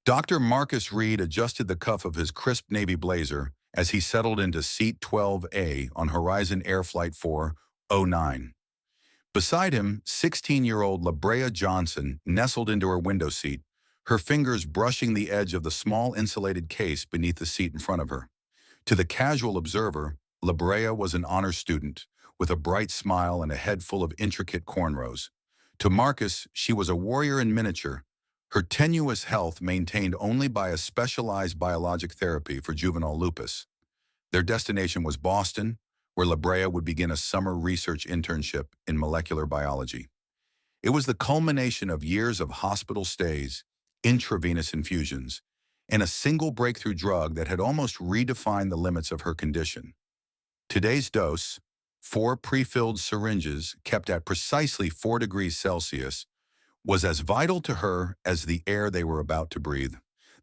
Dr. Marcus Reed adjusted the cuff of his crisp navy blazer as he settled into seat 12A on Horizon Air Flight 409. Beside him, 16-year-old Labrea Johnson nestled into her window seat, her fingers brushing the edge of the small insulated case beneath the seat in front of her. To the casual observer, Labrea was an honor student, with a bright smile and a head full of intricate cornrows. To Marcus, she was a warrior in miniature, her tenuous health maintained only by a specialized biologic therapy for juvenile lupus. Their destination was Boston, where Labrea would begin a summer research internship in molecular biology. It was the culmination of years of hospital stays, intravenous infusions, and a single breakthrough drug that had almost redefined the limits of her condition. Today's dose, 4 pre-filled syringes kept at precisely 4 degrees Celsius, was as vital to her as the air they were about to breathe.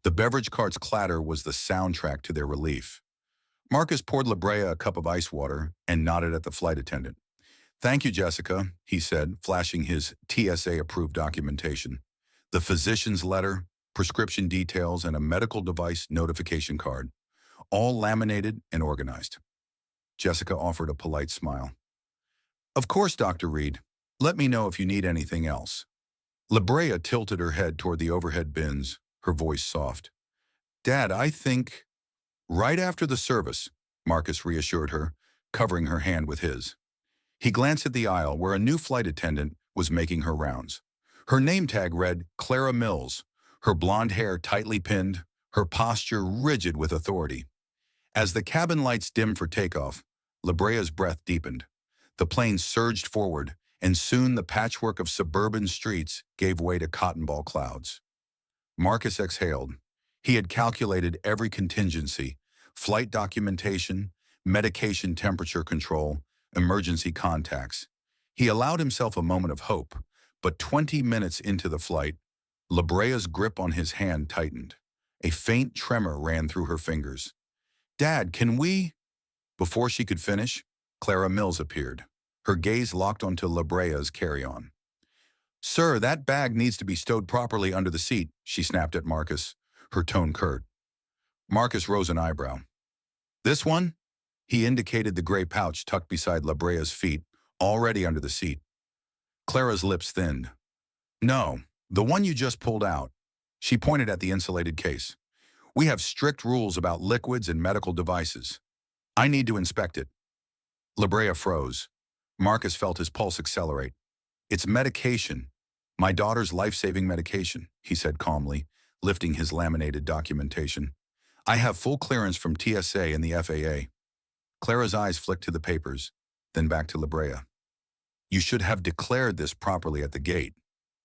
The beverage cart's clatter was the soundtrack to their relief. Marcus poured Labrea a cup of ice water and nodded at the flight attendant. "Thank you, Jessica," he said, flashing his TSA-approved documentation. The physician's letter, prescription details, and a medical device notification card, all laminated and organized. Jessica offered a polite smile. "Of course, Dr. Reed. Let me know if you need anything else." Labrea tilted her head toward the overhead bins, her voice soft. "Dad, I think—" "Right after the service," Marcus reassured her, covering her hand with his. He glanced at the aisle where a new flight attendant was making her rounds. Her name tag read Clara Mills, her blonde hair tightly pinned, her posture rigid with authority. As the cabin lights dimmed for takeoff, Labrea's breath deepened. The plane surged forward, and soon the patchwork of suburban streets gave way to cotton ball clouds. Marcus exhaled. He had calculated every contingency: flight documentation, medication temperature control, emergency contacts. He allowed himself a moment of hope, but 20 minutes into the flight, Labrea's grip on his hand tightened. A faint tremor ran through her fingers. "Dad, can we—" Before she could finish, Clara Mills appeared, her gaze locked onto Labrea's carry-on. "Sir, that bag needs to be stowed properly under the seat," she snapped at Marcus, her tone curt. Marcus rose an eyebrow. "This one?" He indicated the gray pouch tucked beside Labrea's feet, already under the seat. Clara's lips thinned. "No, the one you just pulled out." She pointed at the insulated case. "We have strict rules about liquids and medical devices. I need to inspect it." Labrea froze. Marcus felt his pulse accelerate. "It's medication. My daughter's life-saving medication," he said calmly, lifting his laminated documentation. "I have full clearance from TSA and the FAA." Clara's eyes flicked to the papers, then back to Labrea. "You should have declared this properly at the gate."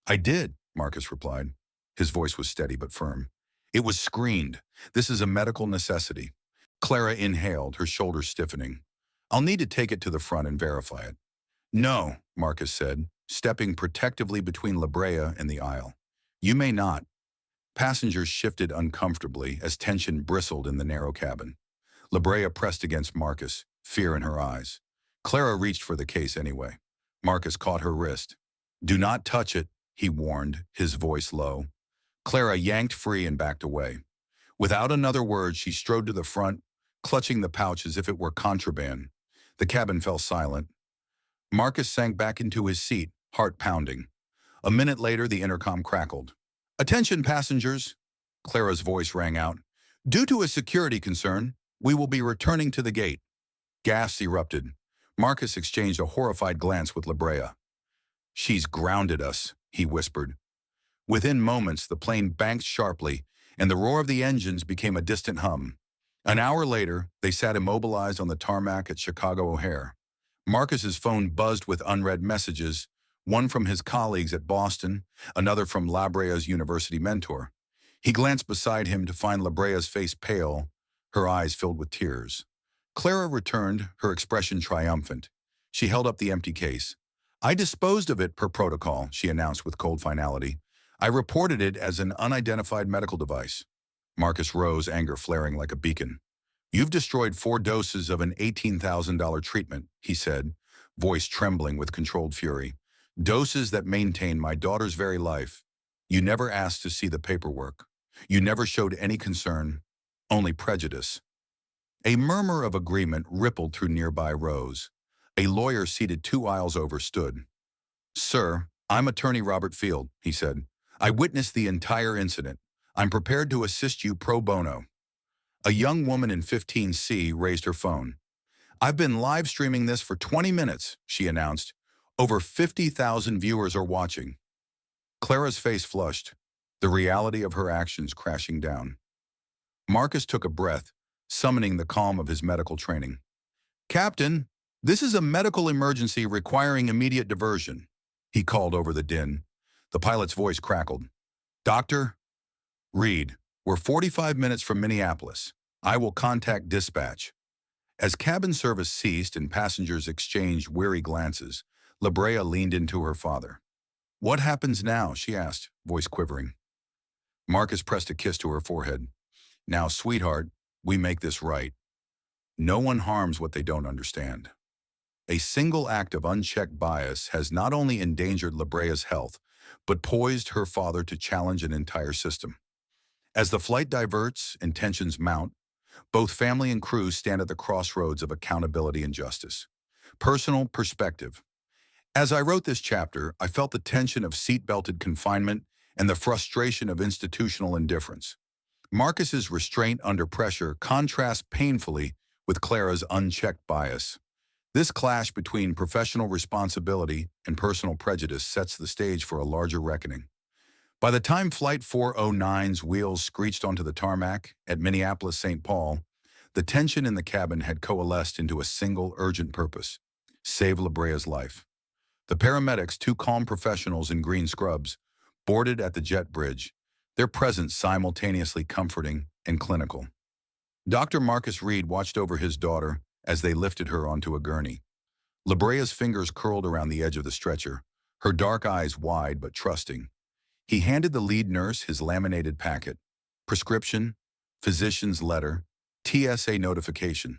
"I did," Marcus replied. His voice was steady but firm. "It was screened. This is a medical necessity." Clara inhaled, her shoulders stiffening. "I'll need to take it to the front and verify it." "No," Marcus said, stepping protectively between Labrea and the aisle. "You may not." Passengers shifted uncomfortably as tension bristled in the narrow cabin. Labrea pressed against Marcus, fear in her eyes. Clara reached for the case anyway. Marcus caught her wrist. "Do not touch it," he warned, his voice low. Clara yanked free and backed away. Without another word, she strode to the front, clutching the pouch as if it were contraband. The cabin fell silent. Marcus sank back into his seat, heart pounding. A minute later, the intercom crackled. "Attention, passengers," Clara's voice rang out. "Due to a security concern, we will be returning to the gate." Gasps erupted. Marcus exchanged a horrified glance with Labrea. "She's grounded us," he whispered. Within moments, the plane banked sharply, and the roar of the engines became a distant hum. An hour later, they sat immobilized on the tarmac at Chicago O'Hare. Marcus's phone buzzed with unread messages, one from his colleagues at Boston, another from Labrea's university mentor. He glanced beside him to find Labrea's face pale, her eyes filled with tears. Clara returned, her expression triumphant. She held up the empty case. "I disposed of it per protocol," she announced with cold finality. "I reported it as an unidentified medical device." Marcus rose, anger flaring like a beacon. "You've destroyed 4 doses of an $18,000 treatment," he said, voice trembling with controlled fury. "Doses that maintain my daughter's very life. You never asked to see the paperwork." You never showed any concern, only prejudice." A murmur of agreement rippled through nearby rows. A lawyer seated 2 aisles over stood. "Sir, I'm attorney Robert Field," he said. "I witnessed the entire incident. I'm prepared to assist you pro bono." A young woman in 15C raised her phone. "I've been live streaming this for 20 minutes, she announced. "Over 50,000 viewers are watching." Clara's face flushed, the reality of her actions crashing down. Marcus took a breath, summoning the calm of his medical training. "Captain, this is a medical emergency requiring immediate diversion," he called over the din. The pilot's voice crackled. "Doctor? Reed, we're 45 minutes from Minneapolis. I will contact dispatch." As cabin service ceased and passengers exchanged weary glances, Labrea leaned into her father. "What happens now?" she asked, voice quivering. Marcus pressed a kiss to her forehead. "Now, sweetheart, we make this right. No one harms what they don't understand." A single act of unchecked bias has not only endangered Labrea's health, but poised her father to challenge an entire system. As the flight diverts and tensions mount, both family and crew stand at the crossroads of accountability and justice. Personal perspective. As I wrote this chapter, I felt the tension of seat-belted confinement and the frustration of institutional indifference. Marcus's restraint under pressure contrasts painfully with Clara's unchecked bias. This clash between professional responsibility and personal prejudice sets the stage for a larger reckoning. By the time Flight 409's wheels screeched onto the tarmac at Minneapolis-St. Paul, the tension in the cabin had coalesced into a single urgent purpose: save Labrea's life. The paramedics, two calm professionals in green scrubs, boarded at the jet bridge, their presence simultaneously comforting and clinical. Dr. Marcus Reed watched over his daughter as they lifted her onto a gurney. Labrea's fingers curled around the edge of the stretcher, her dark eyes wide but trusting. He handed the lead nurse his laminated packet: prescription, physician's letter, TSA notification.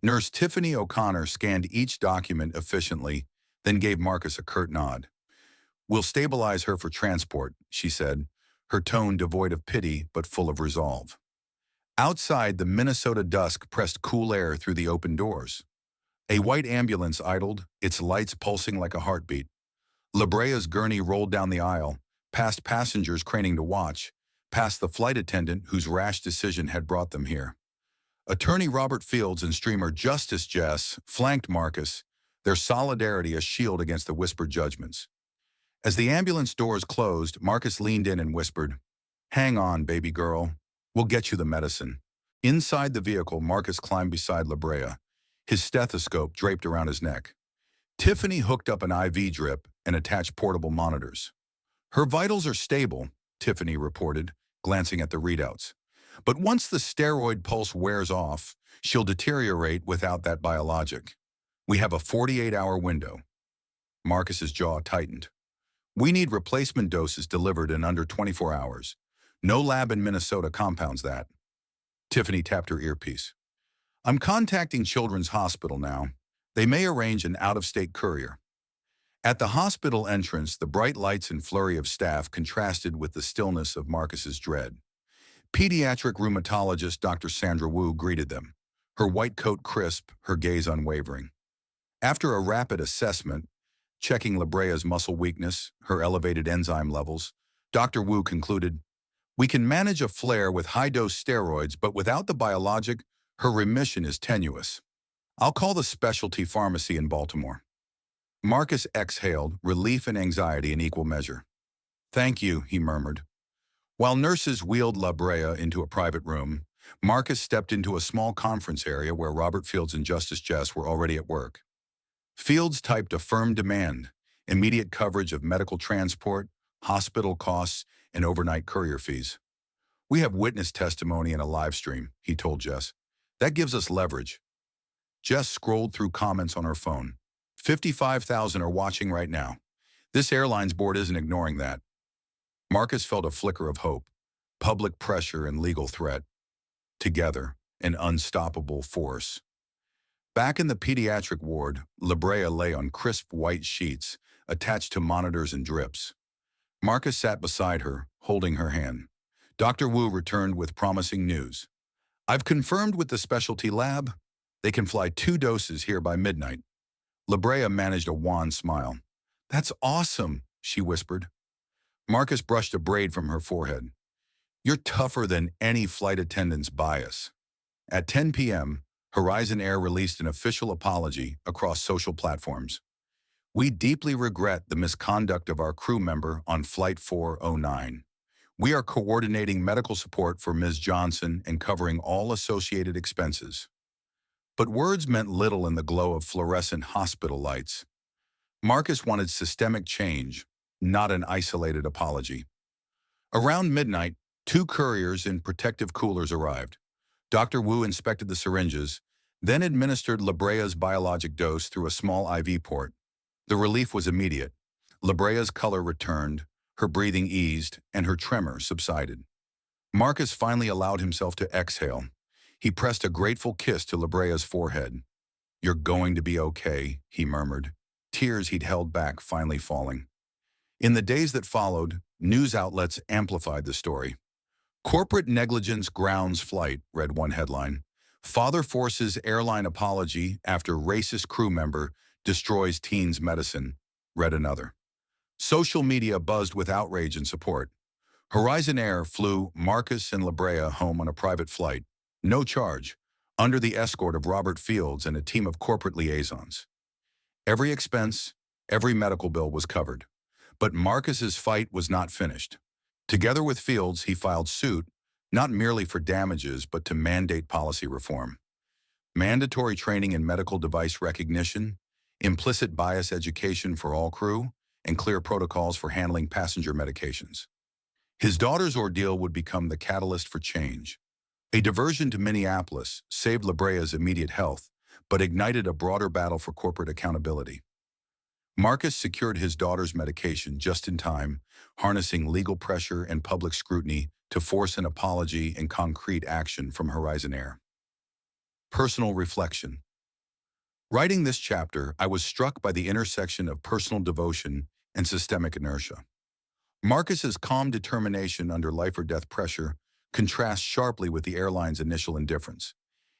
Nurse Tiffany O'Connor scanned each document efficiently, then gave Marcus a curt nod. "We'll stabilize her for transport," she said, her tone devoid of pity but full of resolve. Outside, the Minnesota dusk pressed cool air through the open doors. A white ambulance idled, its lights pulsing like a heartbeat. Labrea's gurney rolled down the aisle, past passengers craning to watch, past the flight attendant whose rash decision had brought them here. Attorney Robert Fields and streamer Justice Jess flanked Marcus, their solidarity a shield against the whispered judgments. As the ambulance doors closed, Marcus leaned in and whispered, "Hang on, baby girl. We'll get you the medicine." Inside the vehicle, Marcus climbed beside Labrea, his stethoscope draped around his neck. Tiffany hooked up an IV drip and attached portable monitors. "Her vitals are stable," Tiffany reported, glancing at the readouts. "But once the steroid pulse wears off, she'll deteriorate without that biologic. We have a 48-hour window." Marcus's jaw tightened. "We need replacement doses delivered in under 24 hours. No lab in Minnesota compounds that." Tiffany tapped her earpiece. "I'm contacting Children's Hospital now. They may arrange an out-of-state courier." At the hospital entrance, the bright lights and flurry of staff contrasted with the stillness of Marcus's dread. Pediatric rheumatologist Dr. Sandra Wu greeted them, her white coat crisp, her gaze unwavering. After a rapid assessment, checking Labrea's muscle weakness, her elevated enzyme levels, Dr. Wu concluded, "We can manage a flare with high-dose steroids, but without the biologic, her remission is tenuous. I'll call the specialty pharmacy in Baltimore." Marcus exhaled, relief and anxiety in equal measure. "Thank you," he murmured. While nurses wheeled Labrea into a private room, Marcus stepped into a small conference area where Robert Fields and Justice Jess were already at work. Fields typed a firm demand: immediate coverage of medical transport, hospital costs, and overnight courier fees. "We have witness testimony in a live stream," he told Jess. "That gives us leverage." Jess scrolled through comments on her phone. 55,000 are watching right now. This airline's board isn't ignoring that. Marcus felt a flicker of hope. Public pressure and legal threat. Together, an unstoppable force. Back in the pediatric ward, Labrea lay on crisp white sheets, attached to monitors and drips. Marcus sat beside her, holding her hand. Dr. Wu returned with promising news. I've confirmed with the specialty lab. They can fly 2 doses here by midnight. Labrea managed a wan smile. That's awesome, she whispered. Marcus brushed a braid from her forehead. You're tougher than any flight attendant's bias. At 10 p.m., Horizon Air released an official apology across social platforms. We deeply regret the misconduct of our crew member on Flight 409. We are coordinating medical support for Ms. Johnson and covering all associated expenses. But words meant little in the glow of fluorescent hospital lights. Marcus wanted systemic change, not an isolated apology. Around midnight, 2 couriers in protective coolers arrived. Dr. Wu inspected the syringes, then administered Labrea's biologic dose through a small IV port. The relief was immediate. Labrea's color returned, her breathing eased, and her tremor subsided. Marcus finally allowed himself to exhale. He pressed a grateful kiss to Labrea's forehead. You're going to be okay, he murmured, tears he'd held back finally falling. In the days that followed, news outlets amplified the story. Corporate negligence grounds flight, read one headline. Father forces airline apology after racist crew member destroys teen's medicine, read another. Social media buzzed with outrage and support. Horizon Air flew Marcus and Labrea home on a private flight, no charge, under the escort of Robert Fields and a team of corporate liaisons. Every expense, every medical bill was covered. But Marcus's fight was not finished. Together with Fields, he filed suit, not merely for damages, but to mandate policy reform. Mandatory training in medical device recognition, implicit bias education for all crew, and clear protocols for handling passenger medications. His daughter's ordeal would become the catalyst for change. A diversion to Minneapolis saved Labrea's immediate health, but ignited a broader battle for corporate accountability. Marcus secured his daughter's medication just in time, harnessing legal pressure and public scrutiny to force an apology and concrete action from Horizon Air. Personal reflection. Writing this chapter, I was struck by the intersection of personal devotion and systemic inertia. Marcus's calm determination under life-or-death pressure contrasts sharply with the airline's initial indifference.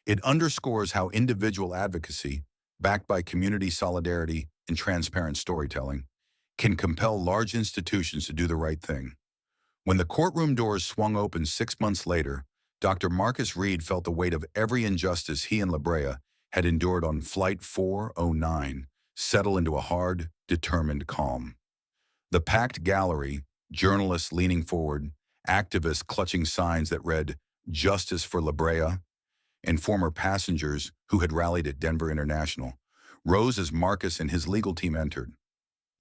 It underscores how individual advocacy, backed by community solidarity and transparent storytelling, can compel large institutions to do the right thing. When the courtroom doors swung open 6 months later, Dr. Marcus Reed felt the weight of every injustice he and Labrea had endured on Flight 409 settle into a hard, determined calm. The packed gallery, journalists leaning forward, activists clutching signs that read, "Justice for Labrea," and former passengers who had rallied at Denver International, rose as Marcus and his legal team entered.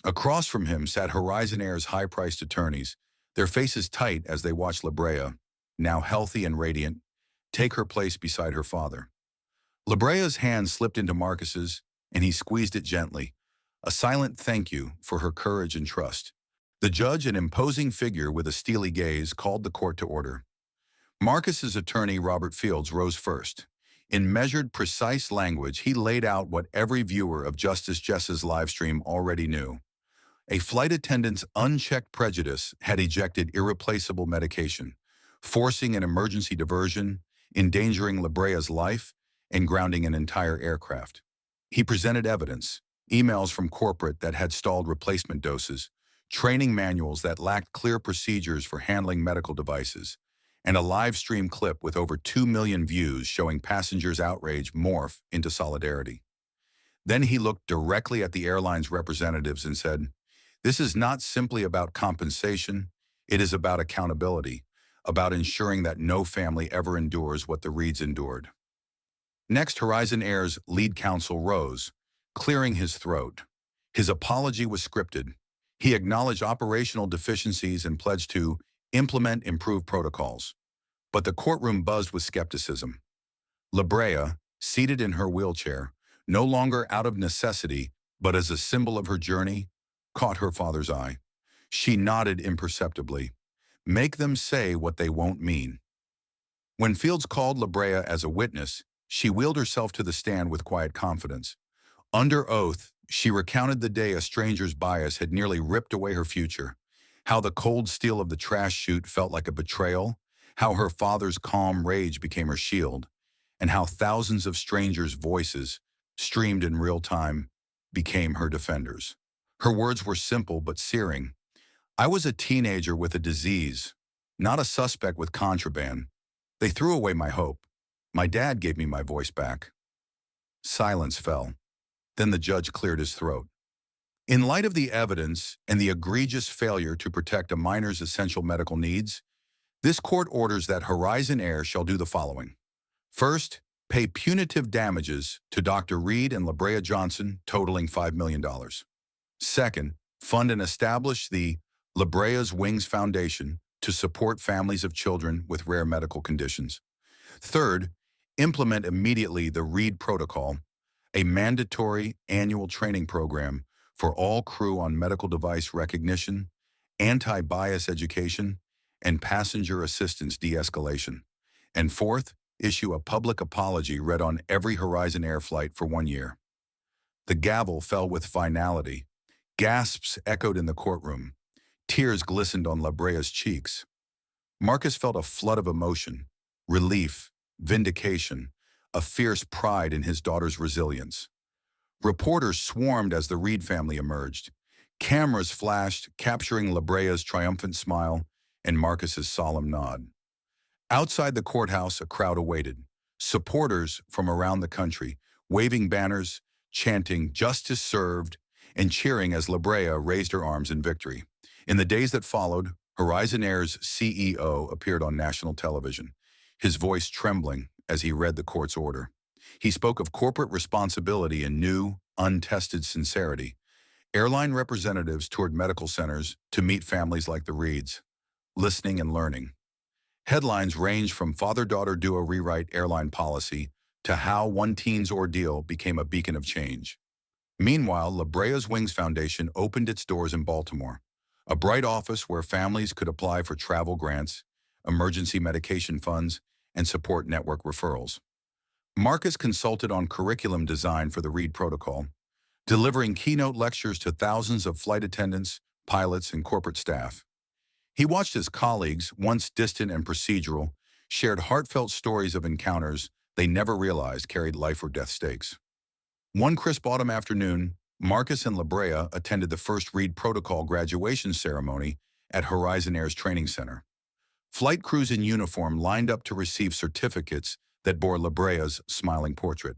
Across from him sat Horizon Air's high-priced attorneys, their faces tight as they watched Labrea, now healthy and radiant, take her place beside her father. Labrea's hand slipped into Marcus's, and he squeezed it gently, a silent thank you for her courage and trust. The judge, an imposing figure with a steely gaze, called the court to order. Marcus's attorney, Robert Fields, rose first. In measured, precise language, he laid out what every viewer of Justice Jess's livestream already knew. A flight attendant's unchecked prejudice had ejected irreplaceable medication, forcing an emergency diversion, endangering Labrea's life, and grounding an entire aircraft. He presented evidence, emails from corporate that had stalled replacement doses, training manuals that lacked clear procedures for handling medical devices, and a live stream clip with over 2 million views showing passengers' outrage morph into solidarity. Then he looked directly at the airline's representatives and said, "This is not simply about compensation, it is about accountability, about ensuring that no family ever endures what the Reeds endured." Next, Horizon Air's lead counsel rose, clearing his throat. His apology was scripted. He acknowledged operational deficiencies and pledged to implement improved protocols. But the courtroom buzzed with skepticism. Labrea, seated in her wheelchair, no longer out of necessity, but as a symbol of her journey, caught her father's eye. She nodded imperceptibly. Make them say what they won't mean. When Fields called Labrea as a witness, she wheeled herself to the stand with quiet confidence. Under oath, she recounted the day a stranger's bias had nearly ripped away her future, how the cold steel of the trash chute felt like a betrayal, how her father's calm rage became her shield, and how thousands of strangers' voices, streamed in real time, became her defenders. Her words were simple but searing. I was a teenager with a disease, not a suspect with contraband. They threw away my hope. My dad gave me my voice back. Silence fell. Then the judge cleared his throat. In light of the evidence and the egregious failure to protect a minor's essential medical needs, this court orders that Horizon Air shall do the following. First, pay punitive damages to Dr. Reed and Labrea Johnson, totaling $5 million. Second, fund and establish the Labrea's Wings Foundation to support families of children with rare medical conditions. Third, implement immediately the Reed Protocol, a mandatory annual training program for all crew on medical device recognition, anti-bias education, and passenger assistance de-escalation. And fourth, issue a public apology read on every Horizon Air flight for 1 year. The gavel fell with finality. Gasps echoed in the courtroom. Tears glistened on Labrea's cheeks. Marcus felt a flood of emotion, relief, vindication, a fierce pride in his daughter's resilience. Reporters swarmed as the Reed family emerged. Cameras flashed, capturing Labrea's triumphant smile and Marcus's solemn nod. Outside the courthouse, a crowd awaited. Supporters from around the country, waving banners, chanting "Justice served," and cheering as Labrea raised her arms in victory. In the days that followed, Horizon Air's CEO appeared on national television, his voice trembling as he read the court's order. He spoke of corporate responsibility and new, untested sincerity. Airline representatives toured medical centers to meet families like the Reeds, listening and learning. Headlines ranged from father-daughter duo rewrite airline policy to how one teen's ordeal became a beacon of change. Meanwhile, Labrea's Wings Foundation opened its doors in Baltimore, a bright office where families could apply for travel grants, emergency medication funds, and support network referrals. Marcus consulted on curriculum design for the Reed Protocol, delivering keynote lectures to thousands of flight attendants, pilots, and corporate staff. He watched his colleagues, once distant and procedural, shared heartfelt stories of encounters they never realized carried life or death stakes. One crisp autumn afternoon, Marcus and Labrea attended the first Reed Protocol graduation ceremony at Horizon Air's training center. Flight crews in uniform lined up to receive certificates that bore Labrea's smiling portrait.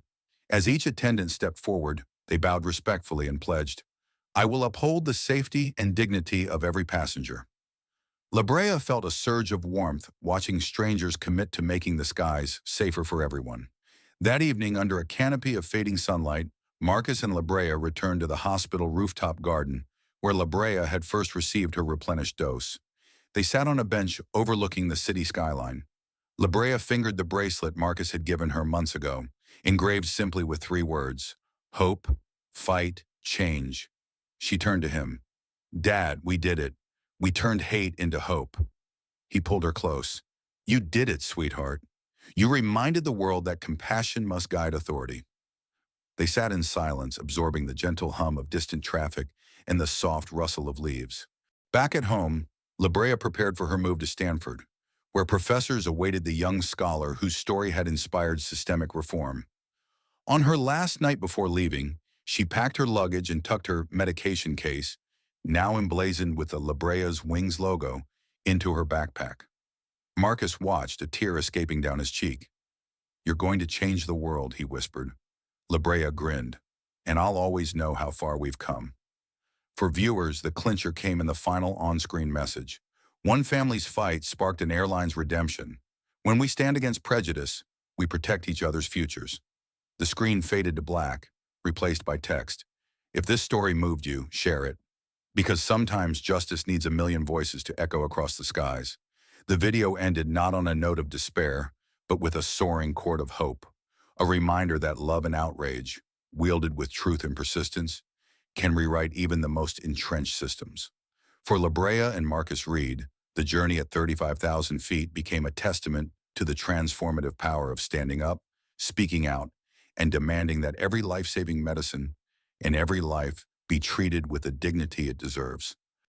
As each attendant stepped forward, they bowed respectfully and pledged, "I will uphold the safety and dignity of every passenger." Labrea felt a surge of warmth watching strangers commit to making the skies safer for everyone. That evening, under a canopy of fading sunlight, Marcus and Labrea returned to the hospital rooftop garden, where Labrea had first received her replenished dose. They sat on a bench overlooking the city skyline. Labrea fingered the bracelet Marcus had given her months ago, engraved simply with 3 words: hope, fight, change. She turned to him. "Dad, we did it. We turned hate into hope." He pulled her close. "You did it, sweetheart. You reminded the world that compassion must guide authority." They sat in silence, absorbing the gentle hum of distant traffic and the soft rustle of leaves. Back at home, Labrea prepared for her move to Stanford, where professors awaited the young scholar whose story had inspired systemic reform. On her last night before leaving, she packed her luggage and tucked her medication case, now emblazoned with the Labrea's Wings logo, into her backpack. Marcus watched, a tear escaping down his cheek. "You're going to change the world," he whispered. Labrea grinned, "And I'll always know how far we've come." For viewers, the clincher came in the final on-screen message. One family's fight sparked an airline's redemption. "When we stand against prejudice, we protect each other's futures." The screen faded to black, replaced by text. If this story moved you, share it. Because sometimes justice needs a million voices to echo across the skies. The video ended not on a note of despair, but with a soaring chord of hope. A reminder that love and outrage, wielded with truth and persistence, can rewrite even the most entrenched systems. For Labrea and Marcus Reed, the journey at 35,000 feet became a testament to the transformative power of standing up, speaking out, and demanding that every life-saving medicine and every life be treated with the dignity it deserves.